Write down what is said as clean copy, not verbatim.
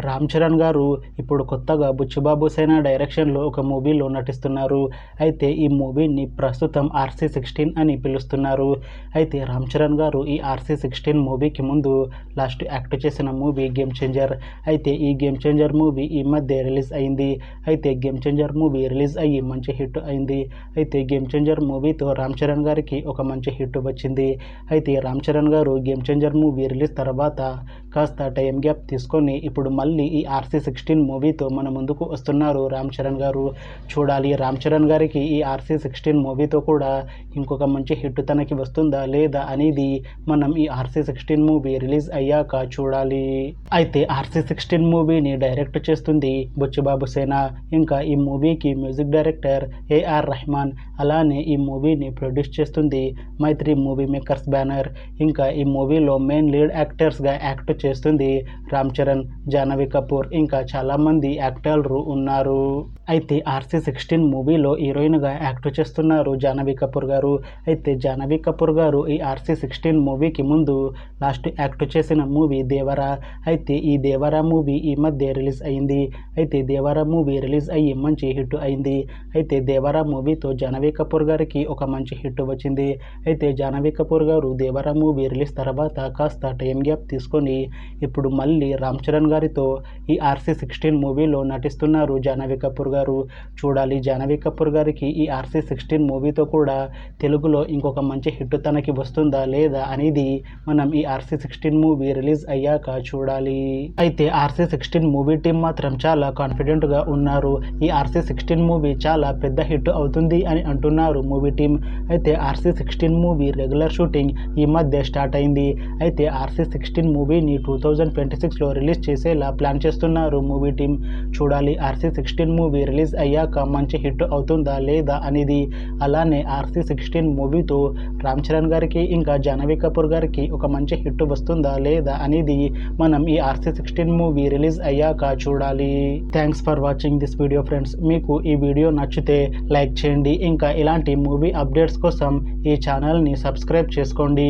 రామ్ చరణ్ గారు ఇప్పుడు కొత్తగా బుచ్చిబాబు సేన డైరెక్షన్లో ఒక మూవీలో నటిస్తున్నారు. అయితే ఈ మూవీని ప్రస్తుతం RC16 అని పిలుస్తున్నారు. అయితే రామ్ చరణ్ గారు ఈ RC16 మూవీకి ముందు లాస్ట్ యాక్ట్ చేసిన మూవీ గేమ్ చేంజర్. అయితే ఈ గేమ్ చేంజర్ మూవీ ఈ మధ్య రిలీజ్ అయింది. అయితే గేమ్ చేంజర్ మూవీ రిలీజ్ అయ్యి మంచి హిట్ అయింది. అయితే గేమ్ చేంజర్ మూవీతో రామ్ చరణ్ గారికి ఒక మంచి హిట్ వచ్చింది. అయితే రామ్ చరణ్ గారు గేమ్ చేంజర్ మూవీ రిలీజ్ తర్వాత కాస్త టైం గ్యాప్ తీసుకొని ఇప్పుడు మళ్ళీ ఈ RC16 మూవీతో మన ముందుకు వస్తున్నారు రామ్ చరణ్ గారు. చూడాలి రామ్ చరణ్ గారికి ఈ RC16 మూవీతో కూడా ఇంకొక మంచి హిట్ తనకి వస్తుందా లేదా అనేది మనం ఈ RC16 మూవీ రిలీజ్ అయ్యాక చూడాలి. అయితే RC16 మూవీని డైరెక్ట్ చేస్తుంది బుచ్చిబాబు సేన. ఇంకా ఈ మూవీకి మ్యూజిక్ డైరెక్టర్ AR రెహమాన్. అలానే ఈ మూవీని ప్రొడ్యూస్ చేస్తుంది మైత్రి మూవీ మేకర్స్ బ్యానర్. ఇంకా ఈ మూవీలో మెయిన్ లీడ్ యాక్టర్స్గా యాక్ట్ చేస్తుంది రామ్ చరణ్, జాహ్నవి కపూర్, ఇంకా చాలామంది యాక్టర్లు ఉన్నారు. అయితే RC16 మూవీలో హీరోయిన్గా యాక్ట్ చేస్తున్నారు జాహ్నవి కపూర్ గారు. అయితే జాహ్నవి కపూర్ గారు ఈ RC16 మూవీకి ముందు లాస్ట్ యాక్ట్ చేసిన మూవీ దేవరా. అయితే ఈ దేవరా మూవీ ఈ మధ్య రిలీజ్ అయింది. అయితే దేవరా మూవీ రిలీజ్ అయ్యి మంచి హిట్ అయింది. అయితే దేవరా మూవీతో జాహ్నవి కపూర్ గారికి ఒక మంచి హిట్ వచ్చింది. అయితే జాహ్నవి కపూర్ గారు దేవరా మూవీ రిలీజ్ తర్వాత కాస్త టైం గ్యాప్ తీసుకొని ఇప్పుడు మళ్ళీ రామ్ చరణ్ గారితో ఈ RC16 మూవీలో నటిస్తున్నారు జాహ్నవి కపూర్ గారు. చూడాలి జాహ్నవి కపూర్ గారికి ఈ RC16 మూవీతో కూడా తెలుగులో ఇంకొక మంచి హిట్ తనకి వస్తుందా లేదా అనేది మనం ఈ RC16 మూవీ రిలీజ్ అయ్యాక చూడాలి. అయితే RC16 మూవీ టీం మాత్రం చాలా కాన్ఫిడెంట్గా ఉన్నారు. ఈ RC16 మూవీ చాలా పెద్ద హిట్ అవుతుంది అని అంటున్నారు మూవీ టీం. అయితే RC16 మూవీ రెగ్యులర్ షూటింగ్ ఈ మధ్య స్టార్ట్ అయింది. అయితే RC16 మూవీని 2026లో రిలీజ్ చేసేలా ప్లాన్ చేస్తున్నారు మూవీ టీం. చూడాలి RC16 మూవీ రిలీజ్ అయ్యాక మంచి హిట్ అవుతుందా లేదా అనేది. అలానే RC16 మూవీతో రామ్ చరణ్ గారికి ఇంకా జాహ్నవి కపూర్ గారికి ఒక మంచి హిట్ వస్తుందా లేదా అనేది మనం ఈ RC16 మూవీ రిలీజ్ అయ్యాక చూడాలి. Thanks for watching this video friends. మీకు ఈ వీడియో నచ్చితే లైక్ చేయండి. ఇంకా ఇలాంటి మూవీ అప్డేట్స్ కోసం ఈ ఛానల్ని సబ్స్క్రైబ్ చేసుకోండి.